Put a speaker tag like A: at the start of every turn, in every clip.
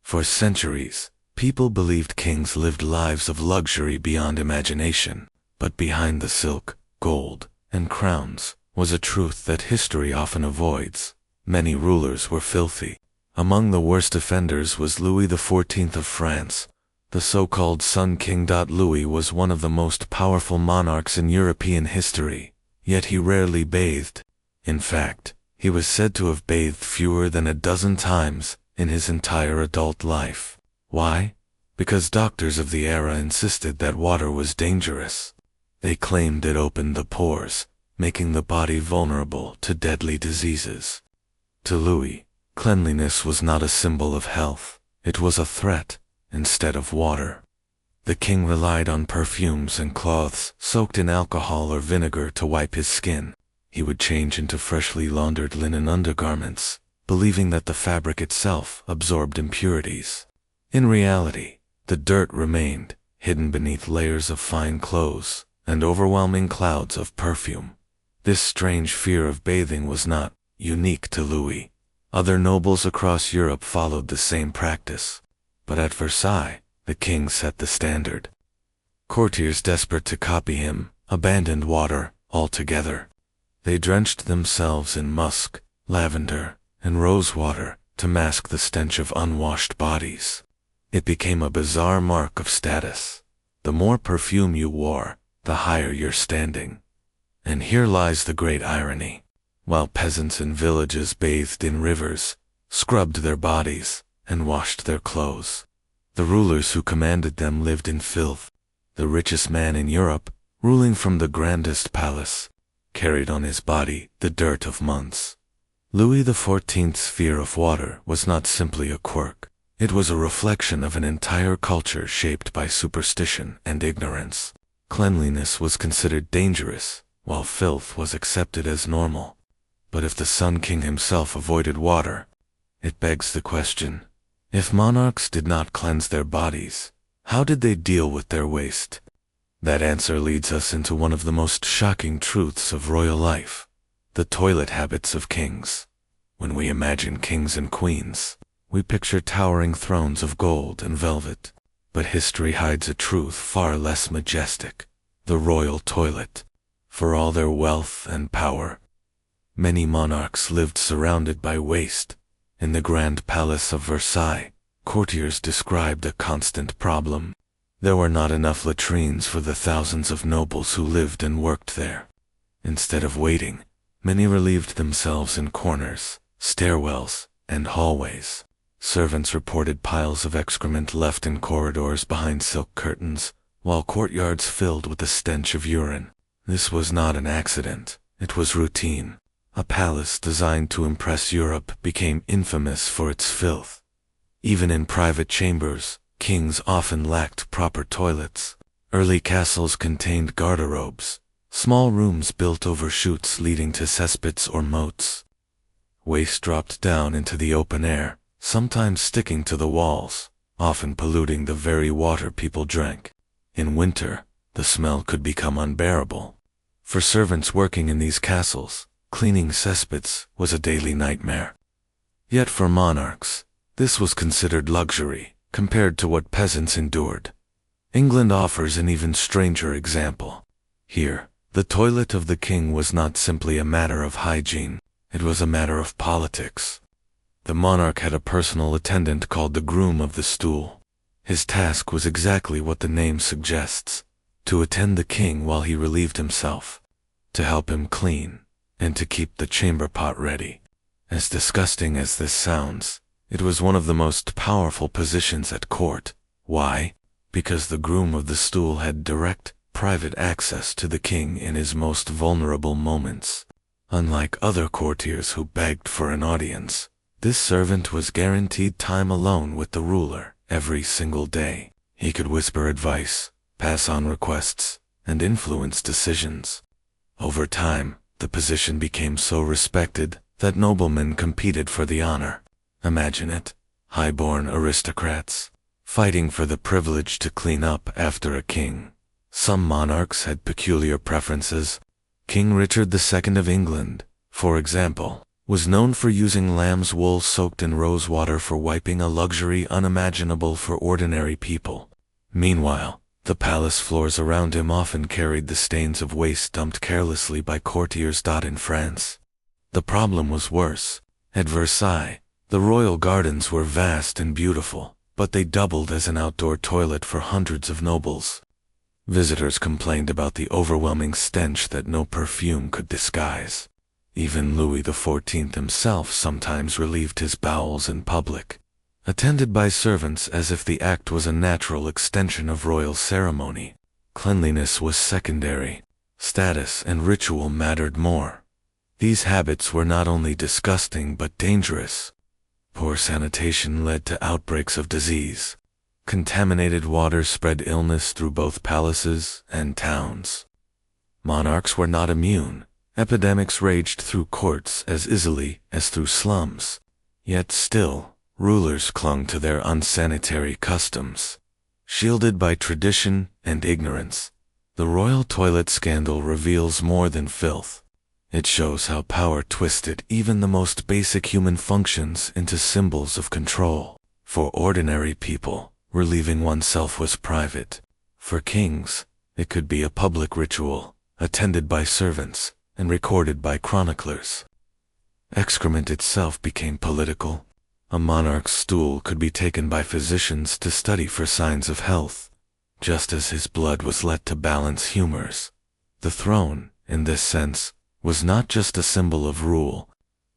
A: For centuries, people believed kings lived lives of luxury beyond imagination, but behind the silk, gold, and crowns was a truth that history often avoids. Many rulers were filthy. Among the worst offenders was Louis XIV of France, the so-called Sun King. Louis was one of the most powerful monarchs in European history, yet he rarely bathed. In fact, he was said to have bathed fewer than a dozen times in his entire adult life. Why? Because doctors of the era insisted that water was dangerous. They claimed it opened the pores, making the body vulnerable to deadly diseases. To Louis, cleanliness was not a symbol of health, it was a threat instead of water. The king relied on perfumes and cloths soaked in alcohol or vinegar to wipe his skin. He would change into freshly laundered linen undergarments, believing that the fabric itself absorbed impurities. In reality, the dirt remained, hidden beneath layers of fine clothes and overwhelming clouds of perfume. This strange fear of bathing was not unique to Louis. Other nobles across Europe followed the same practice. But at Versailles, the king set the standard. Courtiers desperate to copy him abandoned water altogether. They drenched themselves in musk, lavender, and rosewater to mask the stench of unwashed bodies. It became a bizarre mark of status. The more perfume you wore, the higher your standing. And here lies the great irony. While peasants in villages bathed in rivers, scrubbed their bodies, and washed their clothes, the rulers who commanded them lived in filth. The richest man in Europe, ruling from the grandest palace, carried on his body the dirt of months. Louis XIV's fear of water was not simply a quirk. It was a reflection of an entire culture shaped by superstition and ignorance. Cleanliness was considered dangerous, while filth was accepted as normal. But if the Sun King himself avoided water, it begs the question, if monarchs did not cleanse their bodies, how did they deal with their waste? That answer leads us into one of the most shocking truths of royal life, the toilet habits of kings. When we imagine kings and queens, we picture towering thrones of gold and velvet. But history hides a truth far less majestic, the royal toilet. For all their wealth and power, many monarchs lived surrounded by waste. In the Grand Palace of Versailles, courtiers described a constant problem. There were not enough latrines for the thousands of nobles who lived and worked there. Instead of waiting, many relieved themselves in corners, stairwells, and hallways. Servants reported piles of excrement left in corridors behind silk curtains, while courtyards filled with the stench of urine. This was not an accident, it was routine. A palace designed to impress Europe became infamous for its filth. Even in private chambers, kings often lacked proper toilets. Early castles contained garderobes, small rooms built over chutes leading to cesspits or moats. Waste dropped down into the open air, sometimes sticking to the walls, often polluting the very water people drank. In winter, the smell could become unbearable. For servants working in these castles, cleaning cesspits was a daily nightmare. Yet for monarchs, this was considered luxury compared to what peasants endured. England offers an even stranger example. Here, the toilet of the king was not simply a matter of hygiene, it was a matter of politics. The monarch had a personal attendant called the groom of the stool. His task was exactly what the name suggests, to attend the king while he relieved himself, to help him clean, and to keep the chamber pot ready. As disgusting as this sounds, it was one of the most powerful positions at court. Why? Because the groom of the stool had direct, private access to the king in his most vulnerable moments. Unlike other courtiers who begged for an audience, this servant was guaranteed time alone with the ruler every single day. He could whisper advice, pass on requests, and influence decisions. Over time, the position became so respected that noblemen competed for the honor. Imagine it, high-born aristocrats, fighting for the privilege to clean up after a king. Some monarchs had peculiar preferences. King Richard II of England, for example, was known for using lamb's wool soaked in rose water for wiping, a luxury unimaginable for ordinary people. Meanwhile, the palace floors around him often carried the stains of waste dumped carelessly by courtiers. In France, the problem was worse. At Versailles, the royal gardens were vast and beautiful, but they doubled as an outdoor toilet for hundreds of nobles. Visitors complained about the overwhelming stench that no perfume could disguise. Even Louis XIV himself sometimes relieved his bowels in public, attended by servants, as if the act was a natural extension of royal ceremony. Cleanliness was secondary. Status and ritual mattered more. These habits were not only disgusting but dangerous. Poor sanitation led to outbreaks of disease. Contaminated water spread illness through both palaces and towns. Monarchs were not immune. Epidemics raged through courts as easily as through slums. Yet still, rulers clung to their unsanitary customs. Shielded by tradition and ignorance, the royal toilet scandal reveals more than filth. It shows how power twisted even the most basic human functions into symbols of control. For ordinary people, relieving oneself was private. For kings, it could be a public ritual, attended by servants and recorded by chroniclers. Excrement itself became political. A monarch's stool could be taken by physicians to study for signs of health, just as his blood was let to balance humors. The throne, in this sense, was not just a symbol of rule.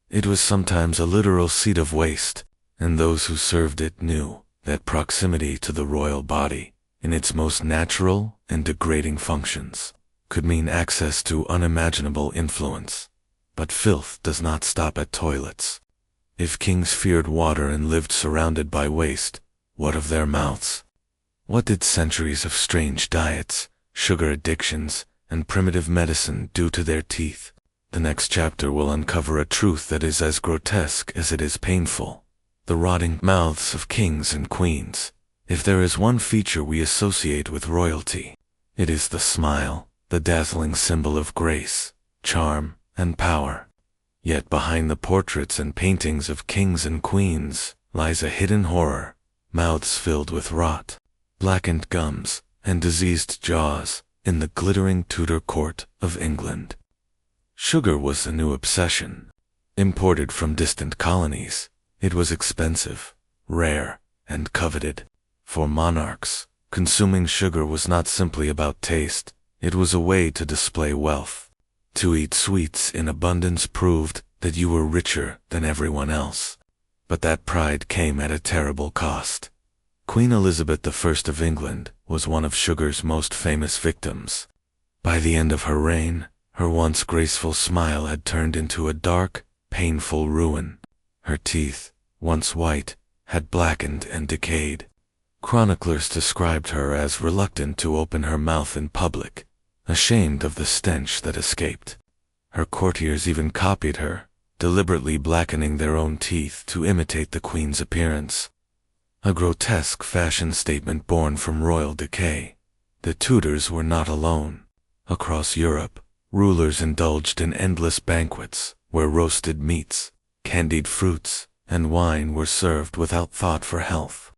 A: It was sometimes a literal seat of waste, and those who served it knew that proximity to the royal body, in its most natural and degrading functions, could mean access to unimaginable influence. But filth does not stop at toilets. If kings feared water and lived surrounded by waste, what of their mouths? What did centuries of strange diets, sugar addictions, and primitive medicine do to their teeth? The next chapter will uncover a truth that is as grotesque as it is painful. The rotting mouths of kings and queens. If there is one feature we associate with royalty, it is the smile, the dazzling symbol of grace, charm, and power. Yet behind the portraits and paintings of kings and queens lies a hidden horror, mouths filled with rot, blackened gums, and diseased jaws in the glittering Tudor court of England. Sugar was the new obsession. Imported from distant colonies, it was expensive, rare, and coveted. For monarchs, consuming sugar was not simply about taste. It was a way to display wealth. To eat sweets in abundance proved that you were richer than everyone else. But that pride came at a terrible cost. Queen Elizabeth I of England was one of sugar's most famous victims. By the end of her reign, her once graceful smile had turned into a dark, painful ruin. Her teeth, once white, had blackened and decayed. Chroniclers described her as reluctant to open her mouth in public, ashamed of the stench that escaped. Her courtiers even copied her, deliberately blackening their own teeth to imitate the queen's appearance. A grotesque fashion statement born from royal decay. The Tudors were not alone. Across Europe, rulers indulged in endless banquets, where roasted meats, candied fruits, and wine were served without thought for health.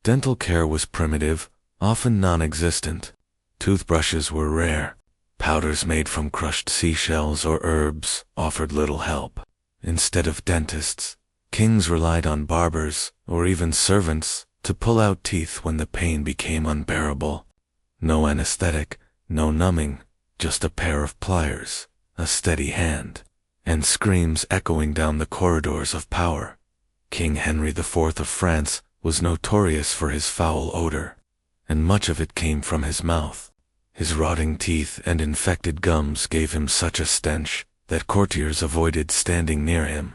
A: Dental care was primitive, often non-existent. Toothbrushes were rare. Powders made from crushed seashells or herbs offered little help. Instead of dentists, kings relied on barbers, or even servants, to pull out teeth when the pain became unbearable. No anesthetic, no numbing, just a pair of pliers, a steady hand, and screams echoing down the corridors of power. King Henry IV of France was notorious for his foul odor, and much of it came from his mouth. His rotting teeth and infected gums gave him such a stench that courtiers avoided standing near him.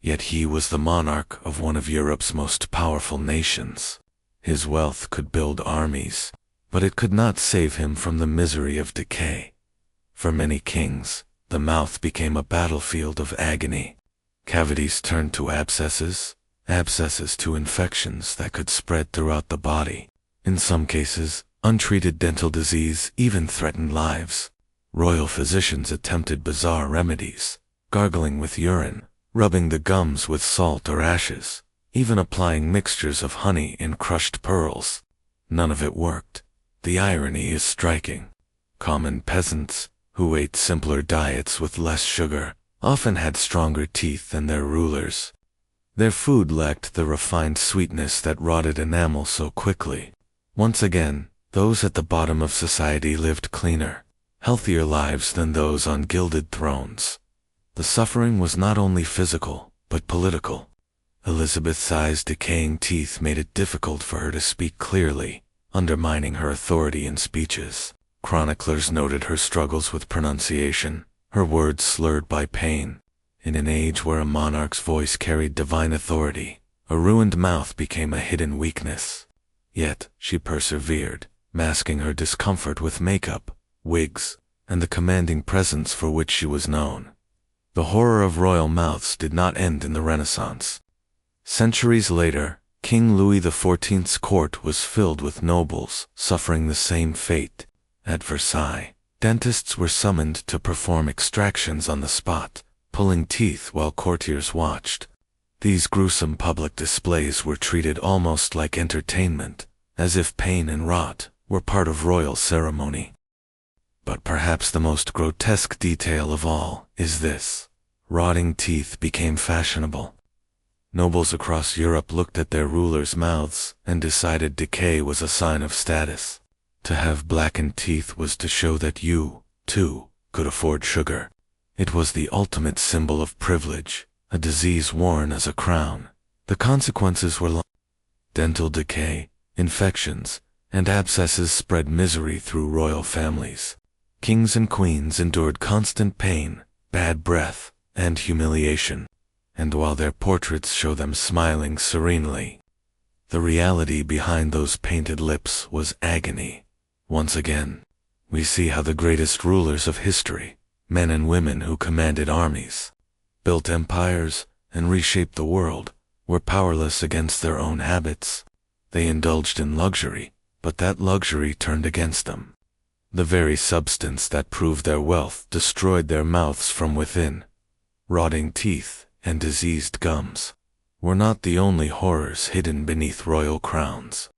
A: Yet he was the monarch of one of Europe's most powerful nations. His wealth could build armies, but it could not save him from the misery of decay. For many kings, the mouth became a battlefield of agony. Cavities turned to abscesses, abscesses to infections that could spread throughout the body. In some cases, untreated dental disease even threatened lives. Royal physicians attempted bizarre remedies, gargling with urine, rubbing the gums with salt or ashes, even applying mixtures of honey and crushed pearls. None of it worked. The irony is striking. Common peasants, who ate simpler diets with less sugar, often had stronger teeth than their rulers. Their food lacked the refined sweetness that rotted enamel so quickly. Once again, those at the bottom of society lived cleaner, healthier lives than those on gilded thrones. The suffering was not only physical, but political. Elizabeth's eyes' decaying teeth made it difficult for her to speak clearly, undermining her authority in speeches. Chroniclers noted her struggles with pronunciation, her words slurred by pain. In an age where a monarch's voice carried divine authority, a ruined mouth became a hidden weakness. Yet, she persevered, masking her discomfort with makeup, wigs, and the commanding presence for which she was known. The horror of royal mouths did not end in the Renaissance. Centuries later, King Louis XIV's court was filled with nobles suffering the same fate. At Versailles, dentists were summoned to perform extractions on the spot, pulling teeth while courtiers watched. These gruesome public displays were treated almost like entertainment, as if pain and rot were part of royal ceremony. But perhaps the most grotesque detail of all is this: rotting teeth became fashionable. Nobles across Europe looked at their rulers' mouths and decided decay was a sign of status. To have blackened teeth was to show that you, too, could afford sugar. It was the ultimate symbol of privilege, a disease worn as a crown. The consequences were dental decay, infections, and abscesses spread misery through royal families. Kings and queens endured constant pain, bad breath, and humiliation. And while their portraits show them smiling serenely, the reality behind those painted lips was agony. Once again, we see how the greatest rulers of history, men and women who commanded armies, built empires, and reshaped the world, were powerless against their own habits. They indulged in luxury, but that luxury turned against them. The very substance that proved their wealth destroyed their mouths from within. Rotting teeth and diseased gums were not the only horrors hidden beneath royal crowns.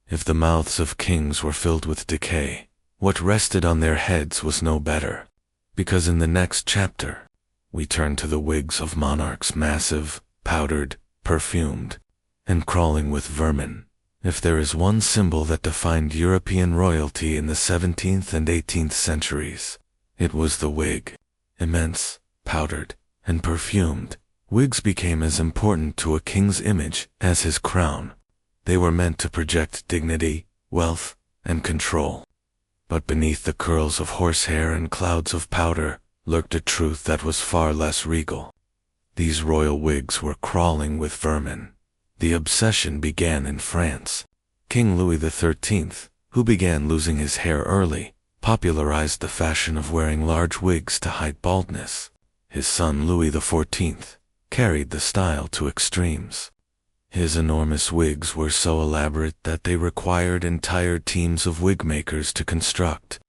A: If the mouths of kings were filled with decay, what rested on their heads was no better. Because in the next chapter, we turn to the wigs of monarchs, massive, powdered, perfumed, and crawling with vermin. If there is one symbol that defined European royalty in the 17th and 18th centuries, it was the wig. Immense, powdered, and perfumed, wigs became as important to a king's image as his crown. They were meant to project dignity, wealth, and control. But beneath the curls of horsehair and clouds of powder lurked a truth that was far less regal. These royal wigs were crawling with vermin. The obsession began in France. King Louis XIII, who began losing his hair early, popularized the fashion of wearing large wigs to hide baldness. His son Louis XIV carried the style to extremes. His enormous wigs were so elaborate that they required entire teams of wig makers to construct.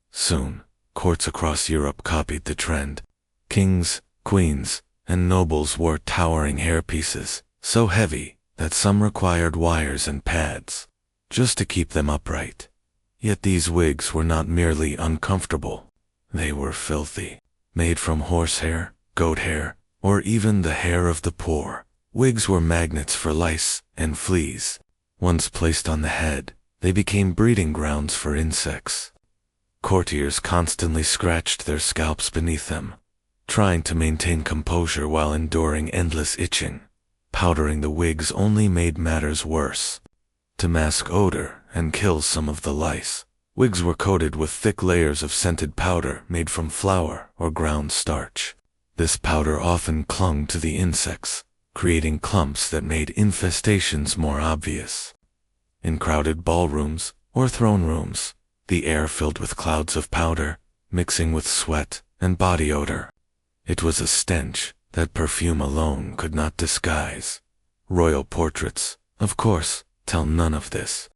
A: Soon, courts across Europe copied the trend. Kings, queens, and nobles wore towering hairpieces, so heavy that some required wires and pads just to keep them upright. Yet these wigs were not merely uncomfortable. They were filthy. Made from horsehair, goat hair, or even the hair of the poor, wigs were magnets for lice and fleas. Once placed on the head, they became breeding grounds for insects. Courtiers constantly scratched their scalps beneath them, trying to maintain composure while enduring endless itching. Powdering the wigs only made matters worse. To mask odor and kill some of the lice, wigs were coated with thick layers of scented powder made from flour or ground starch. This powder often clung to the insects, creating clumps that made infestations more obvious. In crowded ballrooms or throne rooms, the air filled with clouds of powder, mixing with sweat and body odor. It was a stench that perfume alone could not disguise. Royal portraits, of course, tell none of this.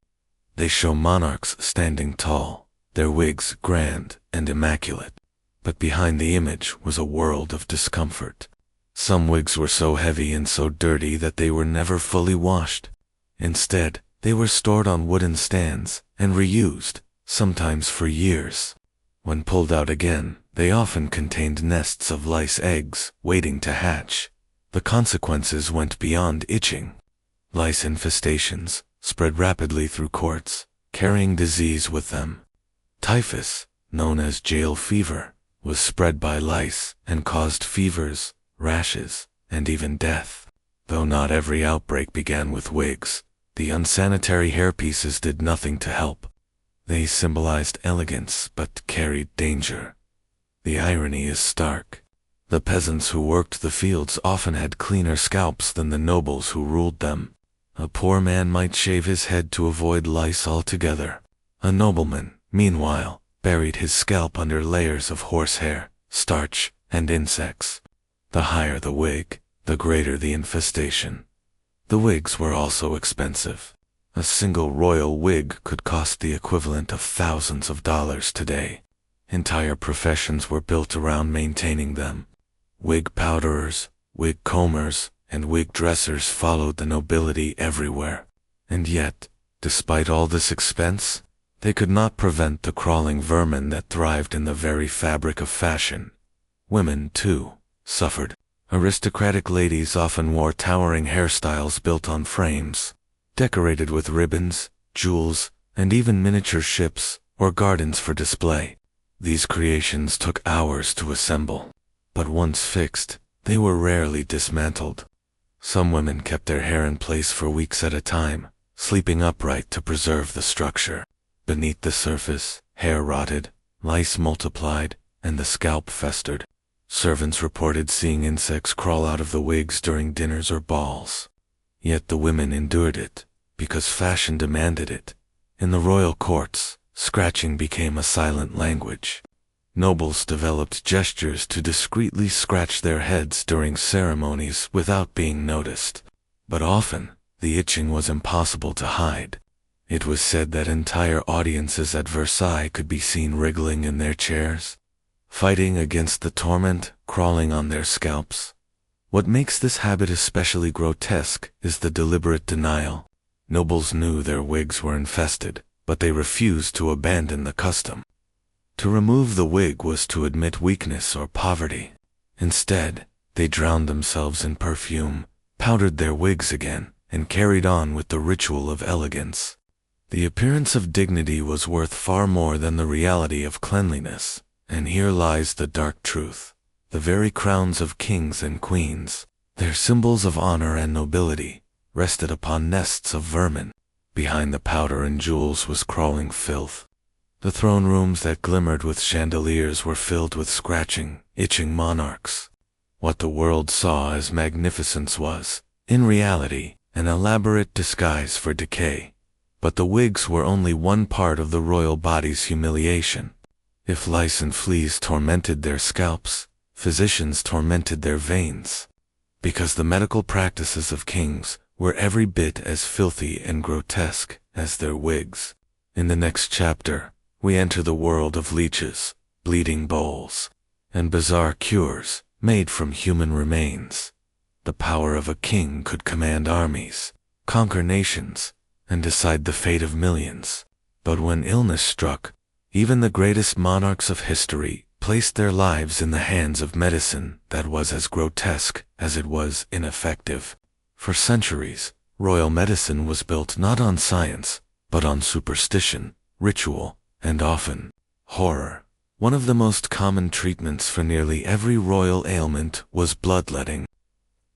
A: They show monarchs standing tall, their wigs grand and immaculate. But behind the image was a world of discomfort. Some wigs were so heavy and so dirty that they were never fully washed. Instead, they were stored on wooden stands and reused, sometimes for years. When pulled out again, they often contained nests of lice eggs waiting to hatch. The consequences went beyond itching. Lice infestations spread rapidly through courts, carrying disease with them. Typhus, known as jail fever, was spread by lice and caused fevers, rashes, and even death. Though not every outbreak began with wigs, the unsanitary hairpieces did nothing to help. They symbolized elegance but carried danger. The irony is stark. The peasants who worked the fields often had cleaner scalps than the nobles who ruled them. A poor man might shave his head to avoid lice altogether. A nobleman, meanwhile, buried his scalp under layers of horsehair, starch, and insects. The higher the wig, the greater the infestation. The wigs were also expensive. A single royal wig could cost the equivalent of thousands of dollars today. Entire professions were built around maintaining them. Wig powderers, wig combers, and wig dressers followed the nobility everywhere. And yet, despite all this expense, they could not prevent the crawling vermin that thrived in the very fabric of fashion. Women, too, suffered. Aristocratic ladies often wore towering hairstyles built on frames, decorated with ribbons, jewels, and even miniature ships or gardens for display. These creations took hours to assemble, but once fixed, they were rarely dismantled. Some women kept their hair in place for weeks at a time, sleeping upright to preserve the structure. Beneath the surface, hair rotted, lice multiplied, and the scalp festered. Servants reported seeing insects crawl out of the wigs during dinners or balls. Yet the women endured it, because fashion demanded it. In the royal courts, scratching became a silent language. Nobles developed gestures to discreetly scratch their heads during ceremonies without being noticed. But often, the itching was impossible to hide. It was said that entire audiences at Versailles could be seen wriggling in their chairs, fighting against the torment crawling on their scalps. What makes this habit especially grotesque is the deliberate denial. Nobles knew their wigs were infested, but they refused to abandon the custom. To remove the wig was to admit weakness or poverty. Instead, they drowned themselves in perfume, powdered their wigs again, and carried on with the ritual of elegance. The appearance of dignity was worth far more than the reality of cleanliness. And here lies the dark truth. The very crowns of kings and queens, their symbols of honor and nobility, rested upon nests of vermin. Behind the powder and jewels was crawling filth. The throne rooms that glimmered with chandeliers were filled with scratching, itching monarchs. What the world saw as magnificence was, in reality, an elaborate disguise for decay. But the wigs were only one part of the royal body's humiliation. If lice and fleas tormented their scalps, physicians tormented their veins. Because the medical practices of kings were every bit as filthy and grotesque as their wigs. In the next chapter, we enter the world of leeches, bleeding bowls, and bizarre cures made from human remains. The power of a king could command armies, conquer nations, and decide the fate of millions. But when illness struck, even the greatest monarchs of history placed their lives in the hands of medicine that was as grotesque as it was ineffective. For centuries, royal medicine was built not on science, but on superstition, ritual, and often, horror. One of the most common treatments for nearly every royal ailment was bloodletting.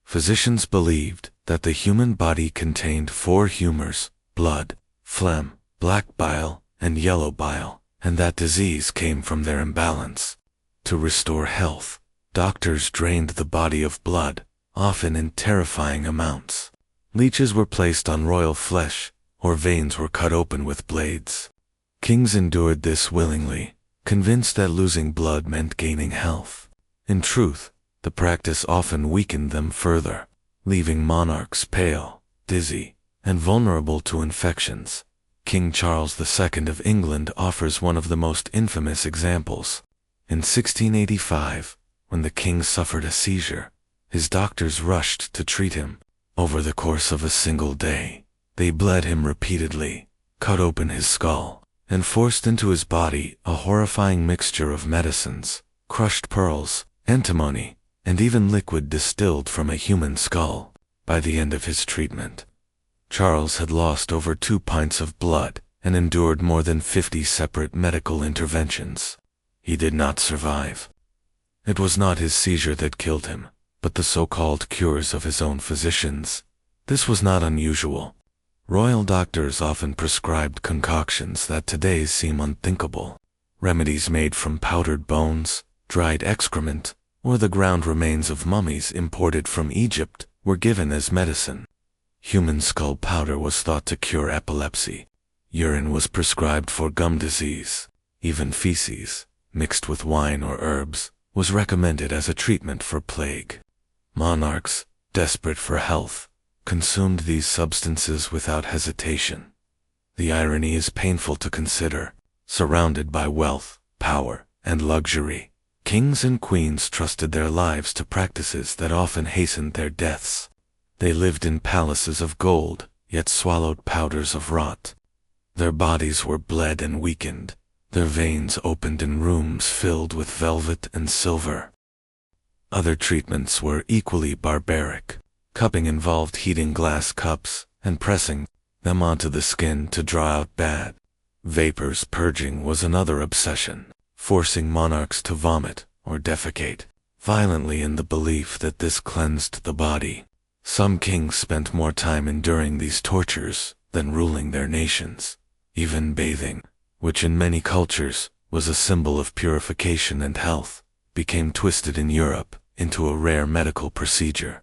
A: Physicians believed that the human body contained 4 humors: blood, phlegm, black bile, and yellow bile, and that disease came from their imbalance. To restore health, doctors drained the body of blood, often in terrifying amounts. Leeches were placed on royal flesh, or veins were cut open with blades. Kings endured this willingly, convinced that losing blood meant gaining health. In truth, the practice often weakened them further, leaving monarchs pale, dizzy, and vulnerable to infections. King Charles II of England offers one of the most infamous examples. In 1685, when the king suffered a seizure, His doctors rushed to treat him. Over the course of a single day, they bled him repeatedly, cut open his skull, and forced into his body a horrifying mixture of medicines, crushed pearls, antimony, and even liquid distilled from a human skull. By the end of his treatment, Charles had lost over 2 pints of blood and endured more than 50 separate medical interventions. He did not survive. It was not his seizure that killed him, but the so-called cures of his own physicians. This was not unusual. Royal doctors often prescribed concoctions that today seem unthinkable. Remedies made from powdered bones, dried excrement, or the ground remains of mummies imported from Egypt were given as medicine. Human skull powder was thought to cure epilepsy. Urine was prescribed for gum disease. Even feces, mixed with wine or herbs, was recommended as a treatment for plague. Monarchs, desperate for health, consumed these substances without hesitation. The irony is painful to consider. Surrounded by wealth, power, and luxury, kings and queens trusted their lives to practices that often hastened their deaths. They lived in palaces of gold, yet swallowed powders of rot. Their bodies were bled and weakened, their veins opened in rooms filled with velvet and silver. Other treatments were equally barbaric. Cupping involved heating glass cups and pressing them onto the skin to draw out bad vapors. Purging was another obsession, forcing monarchs to vomit or defecate violently in the belief that this cleansed the body. Some kings spent more time enduring these tortures than ruling their nations. Even bathing, which in many cultures was a symbol of purification and health, became twisted in Europe into a rare medical procedure.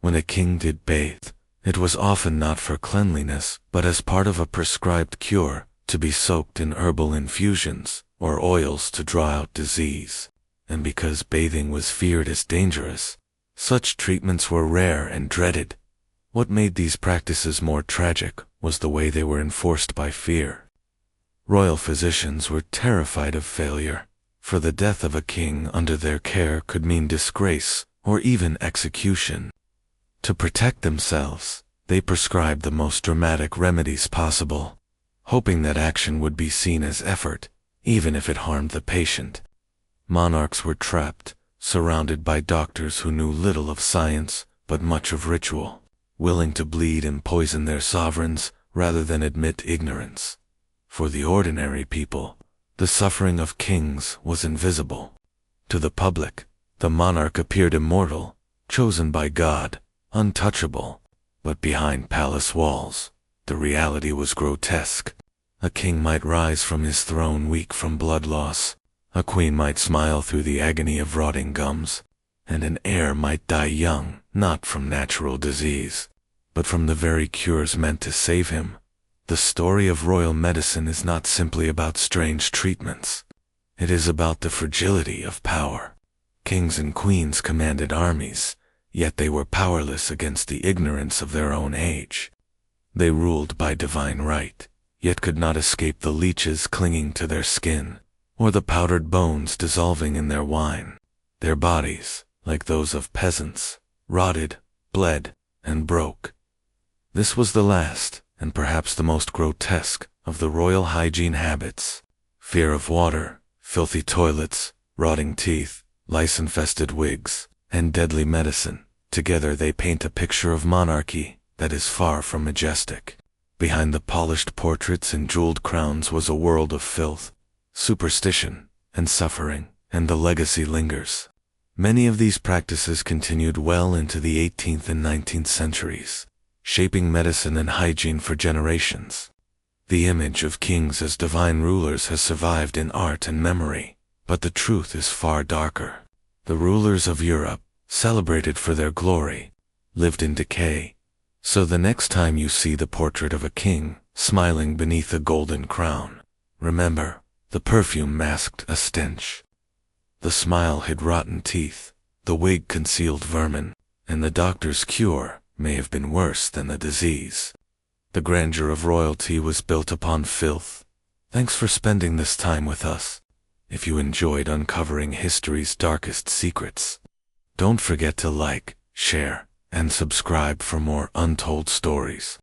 A: When a king did bathe, it was often not for cleanliness, but as part of a prescribed cure, to be soaked in herbal infusions or oils to draw out disease. And because bathing was feared as dangerous, such treatments were rare and dreaded. What made these practices more tragic was the way they were enforced by fear. Royal physicians were terrified of failure, for the death of a king under their care could mean disgrace or even execution. To protect themselves, they prescribed the most dramatic remedies possible, hoping that action would be seen as effort, even if it harmed the patient. Monarchs were trapped, surrounded by doctors who knew little of science but much of ritual, willing to bleed and poison their sovereigns rather than admit ignorance. For the ordinary people, the suffering of kings was invisible. To the public, the monarch appeared immortal, chosen by God, untouchable. But behind palace walls, the reality was grotesque. A king might rise from his throne weak from blood loss, a queen might smile through the agony of rotting gums, and an heir might die young, not from natural disease, but from the very cures meant to save him. The story of royal medicine is not simply about strange treatments. It is about the fragility of power. Kings and queens commanded armies, yet they were powerless against the ignorance of their own age. They ruled by divine right, yet could not escape the leeches clinging to their skin, or the powdered bones dissolving in their wine. Their bodies, like those of peasants, rotted, bled, and broke. This was the last, and perhaps the most grotesque, of the royal hygiene habits. Fear of water, filthy toilets, rotting teeth, lice-infested wigs, and deadly medicine. Together they paint a picture of monarchy that is far from majestic. Behind the polished portraits and jeweled crowns was a world of filth, superstition, and suffering, and the legacy lingers. Many of these practices continued well into the 18th and 19th centuries, shaping medicine and hygiene for generations. The image of kings as divine rulers has survived in art and memory, but the truth is far darker. The rulers of Europe, celebrated for their glory, lived in decay. So the next time you see the portrait of a king smiling beneath a golden crown, remember, the perfume masked a stench. The smile hid rotten teeth, the wig concealed vermin, and the doctor's cure may have been worse than the disease. The grandeur of royalty was built upon filth. Thanks for spending this time with us. If you enjoyed uncovering history's darkest secrets, don't forget to like, share, and subscribe for more untold stories.